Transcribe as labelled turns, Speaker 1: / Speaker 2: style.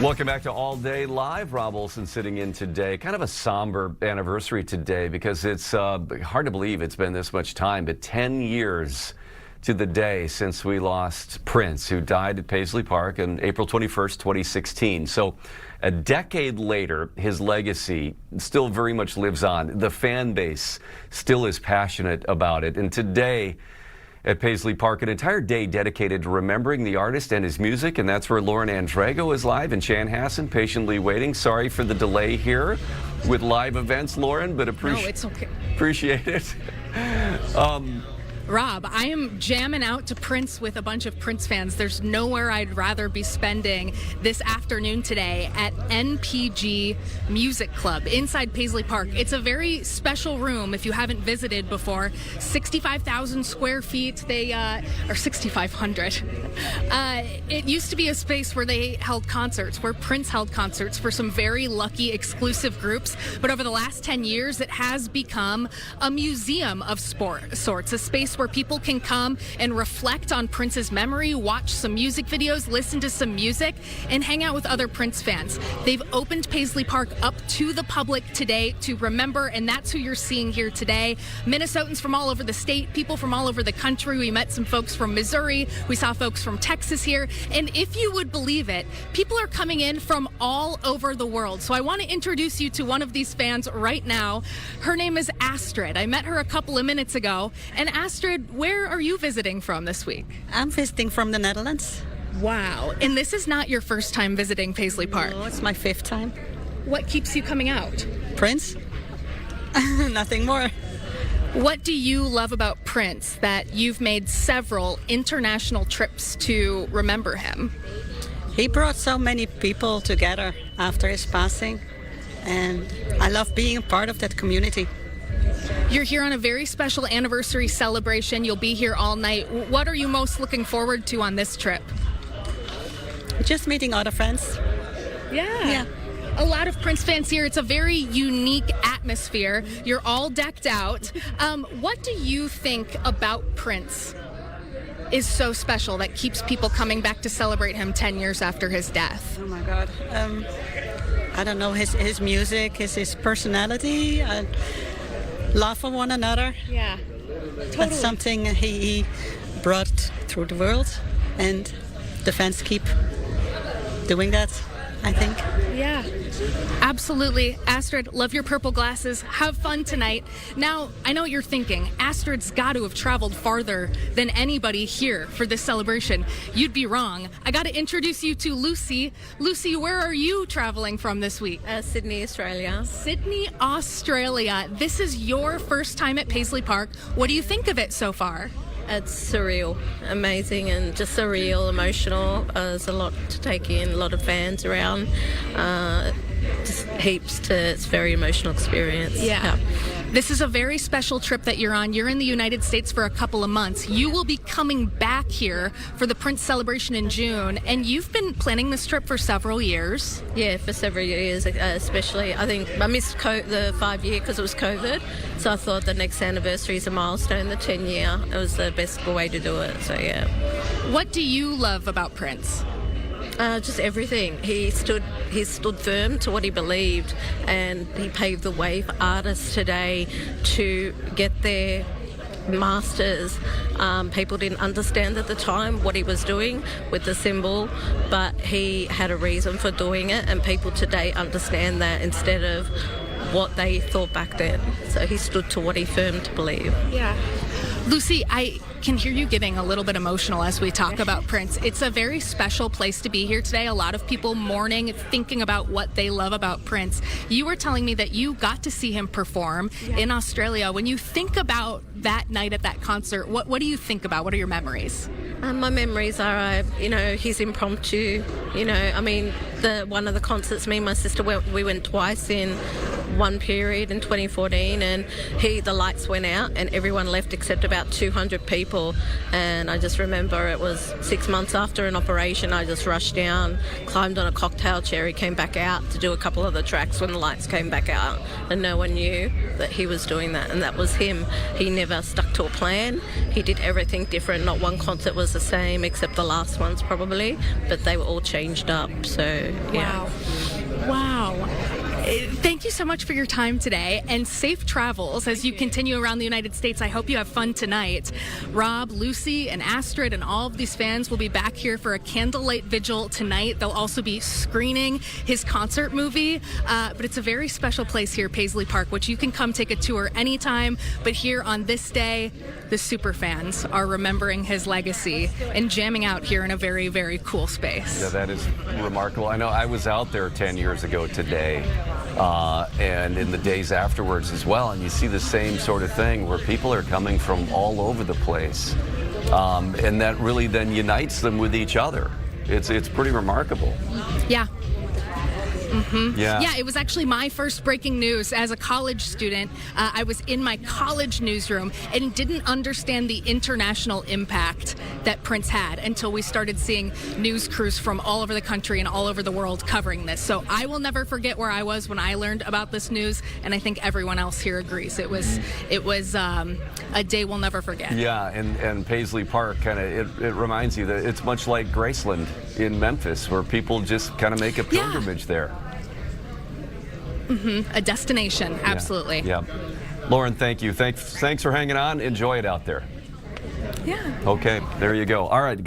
Speaker 1: Welcome back to All Day Live. Rob Olson sitting in today. Kind of a somber anniversary today because it's hard to believe it's been this much time, but 10 years to the day since we lost Prince, who died at Paisley Park on April 21st, 2016. So a decade later, his legacy still very much lives on. The fan base still is passionate about it. And today, at Paisley Park, an entire day dedicated to remembering the artist and his music, and that's where Lauren Andrego is live in Chanhassen, patiently waiting. Sorry for the delay here with live events, Lauren, but
Speaker 2: No, it's okay.
Speaker 1: Appreciate it.
Speaker 2: Rob, I am jamming out to Prince with a bunch of Prince fans. There's nowhere I'd rather be spending this afternoon today at NPG Music Club inside Paisley Park. It's a very special room if you haven't visited before. 65,000 square feet, or 6,500. It used to be a space where they held concerts, where Prince held concerts for some very lucky exclusive groups. But over the last 10 years, it has become a museum of sorts, a space where people can come and reflect on Prince's memory, watch some music videos, listen to some music, and hang out with other Prince fans. They've opened Paisley Park up to the public today to remember, and that's who you're seeing here today. Minnesotans from all over the state, people from all over the country. We met some folks from Missouri. We saw folks from Texas here. And if you would believe it, people are coming in from all over the world. So I want to introduce you to one of these fans right now. Her name is Astrid. I met her a couple of minutes ago. And Astrid, where are you visiting from this week?
Speaker 3: I'm visiting from the Netherlands.
Speaker 2: Wow. And this is not your first time visiting Paisley Park?
Speaker 3: No, it's my 5th time.
Speaker 2: What keeps you coming out?
Speaker 3: Prince? Nothing more.
Speaker 2: What do you love about Prince that you've made several international trips to remember him?
Speaker 3: He brought so many people together after his passing, and I love being a part of that community.
Speaker 2: You're here on a very special anniversary celebration. You'll be here all night. What are you most looking forward to on this trip?
Speaker 3: Just meeting other friends.
Speaker 2: Yeah. A lot of Prince fans here. It's a very unique atmosphere. You're all decked out. What do you think about Prince is so special that keeps people coming back to celebrate him 10 years after his death?
Speaker 3: Oh my God. I don't know, his music, his personality, love for one another.
Speaker 2: Yeah, totally.
Speaker 3: That's something he brought through the world, and the fans keep doing that, I think.
Speaker 2: Yeah, absolutely. Astrid, love your purple glasses. Have fun tonight. Now, I know what you're thinking. Astrid's got to have traveled farther than anybody here for this celebration. You'd be wrong. I got to introduce you to Lucy. Lucy, where are you traveling from this week?
Speaker 4: Sydney, Australia.
Speaker 2: Sydney, Australia. This is your first time at Paisley Park. What do you think of it so far?
Speaker 4: It's surreal, amazing, and just surreal, emotional. There's a lot to take in, a lot of fans around, just heaps to, it's a very emotional experience.
Speaker 2: Yeah. This is a very special trip that you're on. You're in the United States for a couple of months. You will be coming back here for the Prince celebration in June, and you've been planning this trip for several years.
Speaker 4: Yeah, for several years, especially. I think I missed the 5-year because it was COVID, so I thought the next anniversary is a milestone, the 10-year. It was the best way to do it, so yeah.
Speaker 2: What do you love about Prince?
Speaker 4: Just everything. He stood firm to what he believed, and he paved the way for artists today to get their masters. People didn't understand at the time what he was doing with the symbol, but he had a reason for doing it, and people today understand that instead of what they thought back then. So he stood to what he firmed to believe.
Speaker 2: Yeah. Lucy, I can hear you getting a little bit emotional as we talk about Prince. It's a very special place to be here today. A lot of people mourning, thinking about what they love about Prince. You were telling me that you got to see him perform in Australia. When you think about that night at that concert, what do you think about? What are your memories?
Speaker 4: My memories are, his impromptu, one of the concerts me and my sister we went twice in one period in 2014, and the lights went out and everyone left except about 200 people. people. And I just remember it was 6 months after an operation. I just rushed down, climbed on a cocktail chair. He came back out to do a couple of the tracks when the lights came back out, and no one knew that he was doing that, and that was him. He never stuck to a plan. He did everything different. Not one concert was the same, except the last ones probably, but they were all changed up. So yeah.
Speaker 2: Wow. Thank you so much for your time today, and safe travels as you continue around the United States. I hope you have fun tonight. Rob, Lucy, and Astrid and all of these fans will be back here for a candlelight vigil tonight. They'll also be screening his concert movie, but it's a very special place here, Paisley Park, which you can come take a tour anytime. But here on this day, the super fans are remembering his legacy and jamming out here in a very, very cool space.
Speaker 1: Yeah, that is remarkable. I know I was out there 10 years ago today, and in the days afterwards as well, and you see the same sort of thing where people are coming from all over the place, and that really then unites them with each other. It's pretty remarkable.
Speaker 2: Yeah.
Speaker 1: Yeah.
Speaker 2: It was actually my first breaking news as a college student. I was in my college newsroom and didn't understand the international impact that Prince had until we started seeing news crews from all over the country and all over the world covering this. So I will never forget where I was when I learned about this news, and I think everyone else here agrees. It was a day we'll never forget.
Speaker 1: Yeah, and Paisley Park kind of it reminds you that it's much like Graceland in Memphis, where people just kind of make a pilgrimage there.
Speaker 2: A destination, absolutely.
Speaker 1: Yeah. Lauren, thank you. Thanks for hanging on. Enjoy it out there.
Speaker 2: Yeah.
Speaker 1: Okay, there you go. All right.